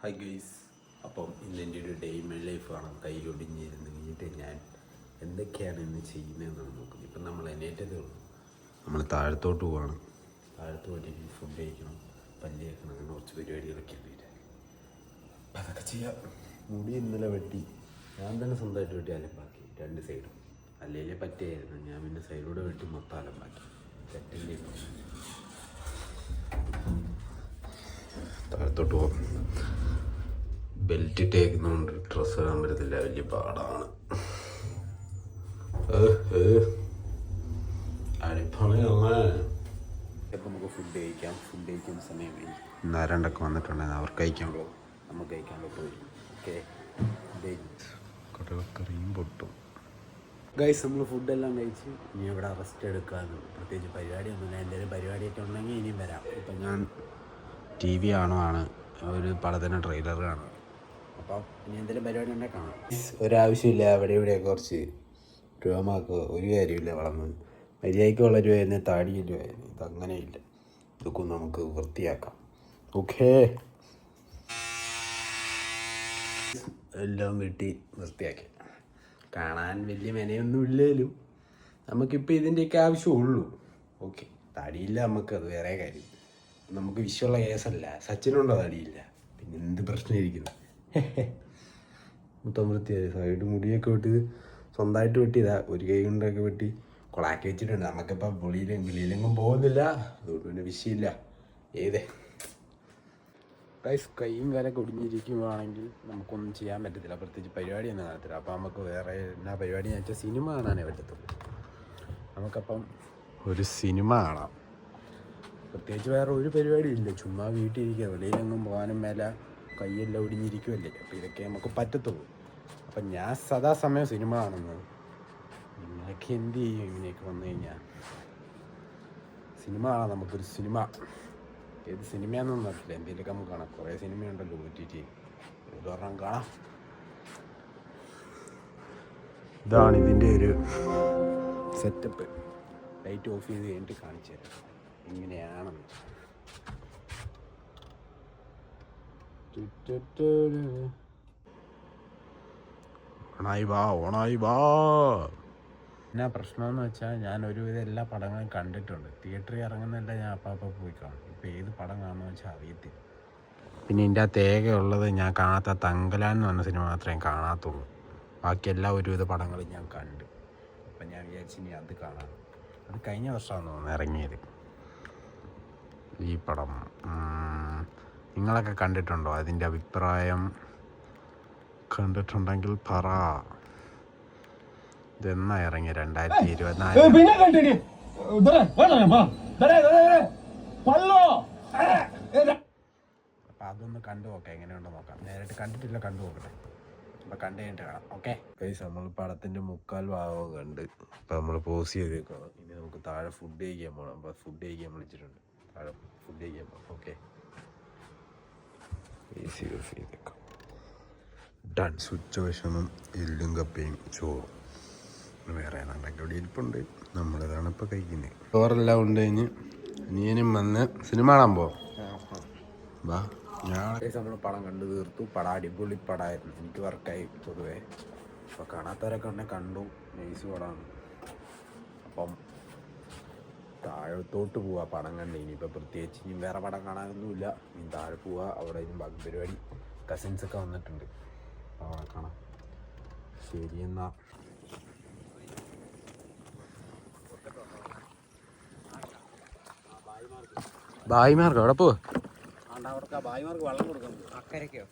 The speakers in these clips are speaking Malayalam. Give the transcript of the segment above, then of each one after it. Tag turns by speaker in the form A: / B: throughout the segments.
A: ഹായ് ഗൈസ്, അപ്പം ഇന്നെൻ്റെ ഒരു ഡേ മൈ ലൈഫ് കാണാം. കയ്യിലൊടിഞ്ഞിരുന്ന് കഴിഞ്ഞിട്ട് ഞാൻ എന്തൊക്കെയാണ് ഇന്ന് ചെയ്യുന്നതെന്നാണ് നോക്കുന്നത്. ഇപ്പം നമ്മൾ എണീറ്റതേ ഉള്ളൂ. നമ്മൾ താഴത്തോട്ട് പോവാണ്. താഴത്ത് പോയിട്ട് ഫുഡ് കഴിക്കണം, പല്ല് കഴിക്കണം, അങ്ങനെ കുറച്ച് പരിപാടികളൊക്കെ ഉണ്ട്. അപ്പം അതൊക്കെ ചെയ്യാം. മുടി ഇന്നലെ വെട്ടി, ഞാൻ തന്നെ സ്വന്തമായിട്ട് വെട്ടി അലമ്പാക്കി രണ്ട് സൈഡും. അല്ലെങ്കിൽ പറ്റിയായിരുന്നു, ഞാൻ പിന്നെ സൈഡിലൂടെ വെട്ടി മൊത്തം അലമ്പാക്കി. തെറ്റല്ലേ താഴത്തോട്ട് പോകും. ബെൽറ്റ് ഇട്ടേക്കുന്നതുകൊണ്ട് ഡ്രസ്സ് ഇടാൻ പറ്റത്തില്ല, വലിയ പാടാണ്. ഇപ്പം നമുക്ക് ഫുഡ് കഴിക്കാം. ഫുഡ് കഴിക്കുന്ന സമയമായി. നാരണ്ടൊക്കെ വന്നിട്ടുണ്ടെങ്കിൽ അവർക്ക് കഴിക്കാൻ പോകും, നമുക്ക് കഴിക്കാൻ പറ്റും. ഓക്കെ, കടലക്കറിയും പൊട്ടും. ഗൈസ്, നമ്മൾ ഫുഡെല്ലാം കഴിച്ച് ഇനി ഇവിടെ റെസ്റ്റ് എടുക്കാമെന്ന്. പ്രത്യേകിച്ച് പരിപാടിയൊന്നുമില്ല. എന്തെങ്കിലും പരിപാടിയൊക്കെ ഉണ്ടെങ്കിൽ ഇനിയും വരാം. ഇപ്പം ഞാൻ ടി വി ആണ് ഒരു പടത്തിന് ട്രെയിലർ കാണും. അപ്പം ഇനി എന്തെങ്കിലും പരിപാടി ഉണ്ടെങ്കിൽ കാണാം. ഒരാവശ്യമില്ല അവിടെ ഇവിടെ കുറച്ച് രോമാക്ക് ഒരു കാര്യമില്ല. വളർന്ന് മര്യാദയ്ക്ക് വളരുമായിരുന്നു, താടിയില്ലുമായിരുന്നു. ഇതങ്ങനെയില്ല. ഇതൊക്കെ നമുക്ക് വൃത്തിയാക്കാം. ഓക്കേ, എല്ലാം വെട്ടി വൃത്തിയാക്കി. കാണാൻ വലിയ മെനയൊന്നും ഇല്ലേലും നമുക്കിപ്പോൾ ഇതിൻ്റെയൊക്കെ ആവശ്യമുള്ളൂ. ഓക്കെ, താടിയില്ല നമുക്ക്, അത് വേറെ കാര്യം. നമുക്ക് വിശ്വമുള്ള കേസല്ല. സച്ചിനുണ്ടോ താടിയില്ല, പിന്നെ എന്ത് പ്രശ്നമായിരിക്കുന്നു. മൊത്തം വൃത്തിയായി. സൈഡ് മുടിയൊക്കെ വെട്ടി സ്വന്തമായിട്ട് വെട്ടിയതാ. ഒരു കൈ കൊണ്ടൊക്കെ വെട്ടി കൊളാക്കി വെച്ചിട്ടുണ്ട്. നമുക്കിപ്പോൾ വെളിയിലെങ്ങും പോകുന്നില്ല, അതുകൊണ്ട് പിന്നെ വിഷയമില്ല. ഏതേ ഗൈസ്, കൈയും കാലൊക്കെ ഒടിഞ്ഞിരിക്കുവാണെങ്കിൽ നമുക്കൊന്നും ചെയ്യാൻ പറ്റത്തില്ല. പ്രത്യേകിച്ച് പരിപാടിയൊന്നും കാണത്തില്ല. അപ്പോൾ നമുക്ക് വേറെ എന്നാ പരിപാടി എന്ന് വെച്ചാൽ സിനിമ കാണാനേ പറ്റത്തുള്ളൂ. നമുക്കപ്പം ഒരു സിനിമ കാണാം. പ്രത്യേകിച്ച് വേറെ ഒരു പരിപാടിയില്ല. ചുമ്മാ വീട്ടിലിരിക്കുക, വെളിയിലെങ്ങും പോകാനും മേല, കൈയെല്ലാം ഒടിഞ്ഞിരിക്കുമല്ലേ. അപ്പോൾ ഇതൊക്കെ നമുക്ക് പറ്റത്തുള്ളൂ. അപ്പം ഞാൻ സദാസമയം സിനിമ കാണുന്നത്. നിങ്ങളൊക്കെ എന്ത് ചെയ്യും ഇങ്ങനെയൊക്കെ വന്നു കഴിഞ്ഞാൽ? സിനിമ കാണാം, നമുക്കൊരു സിനിമ. ഏത് സിനിമയാണെന്നൊന്നും അറിയില്ല, എന്തെങ്കിലുമൊക്കെ നമുക്ക് കാണാം. കുറേ സിനിമയുണ്ടല്ലോ OTT, ഏതൊരെണ്ണം കാണാം. ഇതാണ് ഇതിൻ്റെ ഒരു സെറ്റപ്പ്. ലൈറ്റ് ഓഫ് ചെയ്ത് കഴിഞ്ഞിട്ട് കാണിച്ചു തരാം ഇങ്ങനെയാണെന്ന്. ഓണായി വാ. എന്നാ പ്രശ്നമെന്ന് വെച്ചാൽ ഞാൻ ഒരുവിധം എല്ലാ പടങ്ങളും കണ്ടിട്ടുണ്ട്. തിയേറ്ററിൽ ഇറങ്ങുന്നതല്ല ഞാൻ അപ്പം പോയി കാണും. ഇപ്പം ഏത് പടം കാണുമെന്ന് വെച്ചാൽ അറിയത്തില്ല. പിന്നെ ഇതിൻ്റെ അകത്ത് ഏകയുള്ളത് ഞാൻ കാണാത്ത തങ്കലാൻ എന്ന് പറഞ്ഞ സിനിമ മാത്രമേ ഞാൻ കാണാത്തുള്ളൂ. ബാക്കി എല്ലാ ഒരുവിധ പടങ്ങളും ഞാൻ കണ്ടു. അപ്പം ഞാൻ വിചാരിച്ചു ഇനി അത് കാണാം. അത് കഴിഞ്ഞ വർഷമാണെന്ന് തോന്നുന്നു ഇറങ്ങിയത് ഈ പടം. നിങ്ങളൊക്കെ കണ്ടിട്ടുണ്ടോ? അതിൻ്റെ അഭിപ്രായം കണ്ടിട്ടുണ്ടെങ്കിൽ പറ. ഇതെന്നാ ഇറങ്ങി? 2024. അപ്പം അതൊന്ന് കണ്ടു നോക്കാം, എങ്ങനെയുണ്ടോ നോക്കാം. നേരിട്ട് കണ്ടിട്ടില്ല, കണ്ടു നോക്കട്ടെ. അപ്പം കണ്ടു കഴിഞ്ഞിട്ട് കാണാം. ഓക്കെ ഗൈസ്, നമ്മൾ പടത്തിൻ്റെ മുക്കാൽ ഭാഗം കണ്ട്. അപ്പം നമ്മൾ പോസ് ചെയ്തേക്കാം. ഇനി നമുക്ക് താഴെ ഫുഡ് കഴിക്കാൻ പോകണം. അപ്പം ഫുഡ് കഴിക്കാൻ വിളിച്ചിട്ടുണ്ട്. താഴെ ഫുഡ് കഴിക്കാൻ പോകാം. ഓക്കെ, AC ഓഫ് ചെയ്തേക്കാം. ഡൺ. ഉച്ചഭക്ഷണം എല്ലും കപ്പയും ചോറും. വേറെ ഏതാണ്ടൊക്കെ ഇവിടെ ഇരിപ്പുണ്ട്. നമ്മളിതാണ് ഇപ്പോൾ കഴിക്കുന്നത്. ചോറെല്ലാം ഉണ്ട് കഴിഞ്ഞ് അനിയനും വന്ന് സിനിമ കാണാൻ പോവാം. വാ. നമ്മൾ പടം കണ്ടു തീർത്തു. പടം അടിപൊളി പടമായിരുന്നു. എനിക്ക് വർക്കായി പൊതുവേ. അപ്പോൾ കാണാത്തവരൊക്കെ ഉണ്ടെങ്കിൽ കണ്ടു. നൈസ് പടമാണ്. അപ്പം താഴത്തോട്ട് പോവാ പടം കണ്ട്. ഇനിയിപ്പോൾ പ്രത്യേകിച്ച് ഇനി വേറെ പടം കാണാനൊന്നുമില്ല. ഇനി താഴെ പോവാ. അവിടെ ഇനി ബാക്കി പരിപാടി. കസിൻസൊക്കെ വന്നിട്ടുണ്ട്, അവിടെ കാണാം. ശരി എന്നാ. ബായിമാർക്ക് അവിടെ പോവാ. ബായിമാർക്ക് വെള്ളം കൊടുക്കാൻ അക്കരയ്ക്കോ?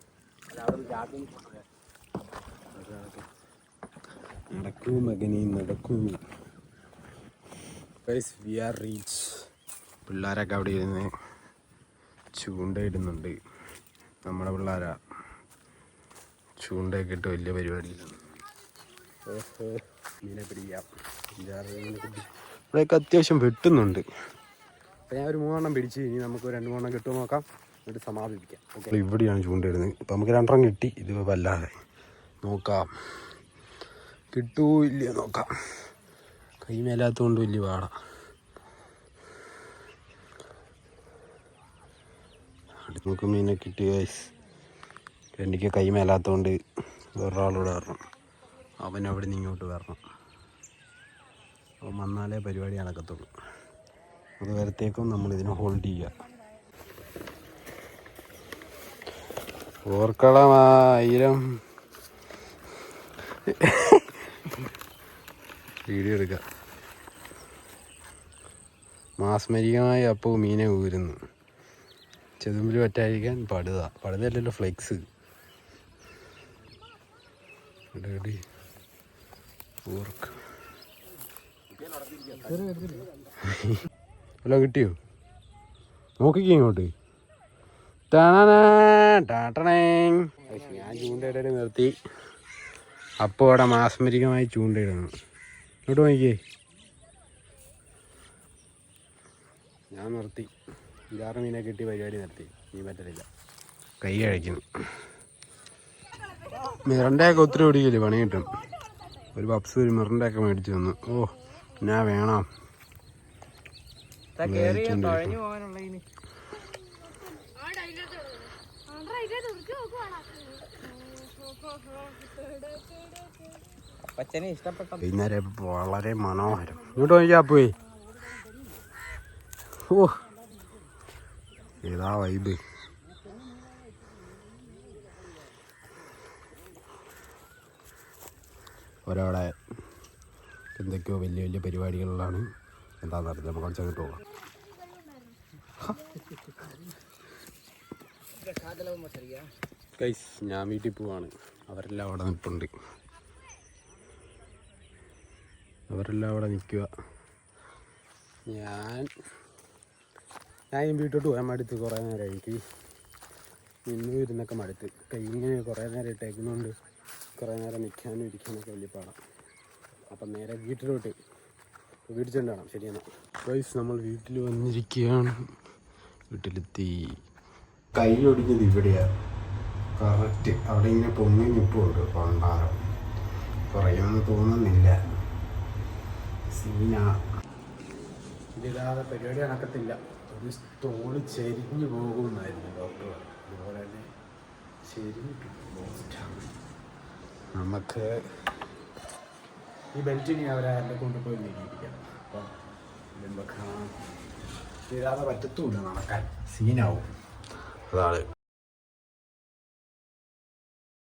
A: നടക്കൂ മകനി നടക്കൂ. Guys, we are reach. പിള്ളേരൊക്കെ അവിടെ ഇരുന്ന് ചൂണ്ടയിടുന്നുണ്ട്. നമ്മുടെ പിള്ളേരാ ചൂണ്ടയൊക്കെ ഇട്ട് വലിയ പരിപാടിയിലാണ്. മീനെ പിടിക്കാം. ഇവിടെയൊക്കെ അത്യാവശ്യം വെട്ടുന്നുണ്ട്. അപ്പം ഞാൻ ഒരു 3 പിടിച്ച്. ഇനി നമുക്ക് 2-3 കിട്ടുമോ നോക്കാം, എന്നിട്ട് സമാപിപ്പിക്കാം. ഓക്കെ, ഇവിടെയാണ് ചൂണ്ടയിടുന്നത്. ഇപ്പം നമുക്ക് 2 കിട്ടി. ഇത് വല്ലാതെ നോക്കാം, കിട്ടൂ ഇല്ലയോ നോക്കാം. കൈ മേലാത്തതുകൊണ്ട് വലിയ പാടാ. നമുക്ക് മീനെ കിട്ടി ഗൈസ്. എനിക്ക് കൈമേലാത്തതുകൊണ്ട് വേറൊരാളൂടെ വരണം. അവൻ അവിടെ നിന്ന് ഇങ്ങോട്ട് വരണം. അവൻ വന്നാലേ പരിപാടി നടക്കത്തുള്ളൂ. അത് വരത്തേക്കും നമ്മളിതിനെ ഹോൾഡ് ചെയ്യുക. ഓർക്കളം 1000 വീഡിയോ എടുക്കുക. മാസ്മരികമായി അപ്പോൾ മീനെ ഊരുന്നു. ചെതുമ്പിൽ പറ്റാതിരിക്കാൻ പടുതല്ലല്ലോ ഫ്ലെക്സ്. വല്ലതും കിട്ടിയോ? നോക്കിക്കോ ഇങ്ങോട്ട്. ഞാൻ ചൂണ്ടയിടൽ നിർത്തി. അപ്പോൾ അവിടെ മാസ്മരികമായി ചൂണ്ടയിടുന്നു. ഇങ്ങോട്ട് നോക്കിക്കേ. ഞാൻ നിർത്തി. 5-6 മീനെ കിട്ടി പരിപാടി നിർത്തി. മീൻ പറ്റത്തില്ല. കൈ കഴിക്കുന്നു. മിറണ്ടയൊക്കെ ഒത്തിരി പിടിക്കില്ലേ, പണി കിട്ടും. ഒരു പപ്സ് ഒരു മിറണ്ടയൊക്കെ മേടിച്ചു തന്നു. ഓ ഞാൻ വേണം. വൈകുന്നേരം വളരെ മനോഹരം. ഇങ്ങോട്ട് നോക്കിയാ പോയി. ഓ ഏതാ വൈബ്. ഒരാളെ എന്തൊക്കെയോ വലിയ വലിയ പരിപാടികളിലാണ്. എന്താണെന്ന് അറിയില്ല. നമുക്ക് കളിച്ചങ്ങോട്ട് പോകാം. ഗൈസ്, ഞാൻ വീട്ടിൽ പോവാണ്. അവരെല്ലാം അവിടെ നിൽപ്പുണ്ട്. അവരെല്ലാം അവിടെ നിൽക്കുക. ഞാൻ വീട്ടോട്ട് പോകാൻ മടുത്ത്. കുറേ നേരം എനിക്ക് ഇന്നും ഇരുന്നൊക്കെ മടുത്ത്. കൈ ഇങ്ങനെ കുറേ നേരം ഇട്ടേക്കുന്നതുകൊണ്ട് കുറേ നേരം നിൽക്കാനും ഇരിക്കാനൊക്കെ വലിയ പാടാം. അപ്പം നേരെ വീട്ടിലോട്ട് വീട്ടിൽ വേണം. ശരിയെന്നാ ഗൈസ്, നമ്മൾ വീട്ടിൽ വന്നിരിക്കുകയാണ്. വീട്ടിലെത്തി. കൈ ഒടിഞ്ഞത് ഇവിടെയാണ് കറക്റ്റ്. അവിടെ ഇങ്ങനെ പൊങ്ങി നിൽപ്പുണ്ട്. പണ്ടാരം കുറയുമെന്ന് തോന്നുന്നില്ല. സീന ഇതില്ലാതെ പരിപാടി നടക്കത്തില്ല. ഒരു തോള് ചെരിഞ്ഞു പോകുമെന്നായിരുന്നു ഡോക്ടർ. അതുപോലെ തന്നെ ചെരിഞ്ഞിട്ടുണ്ട്. നമുക്ക് ഈ ബെൽറ്റിനി അവരെ കൊണ്ടുപോയി നീക്കിയിരിക്കാം. അപ്പം ഇതില്ലാതെ പറ്റത്തുമില്ല നടക്കാൻ. സീനാവും. അതാണ്.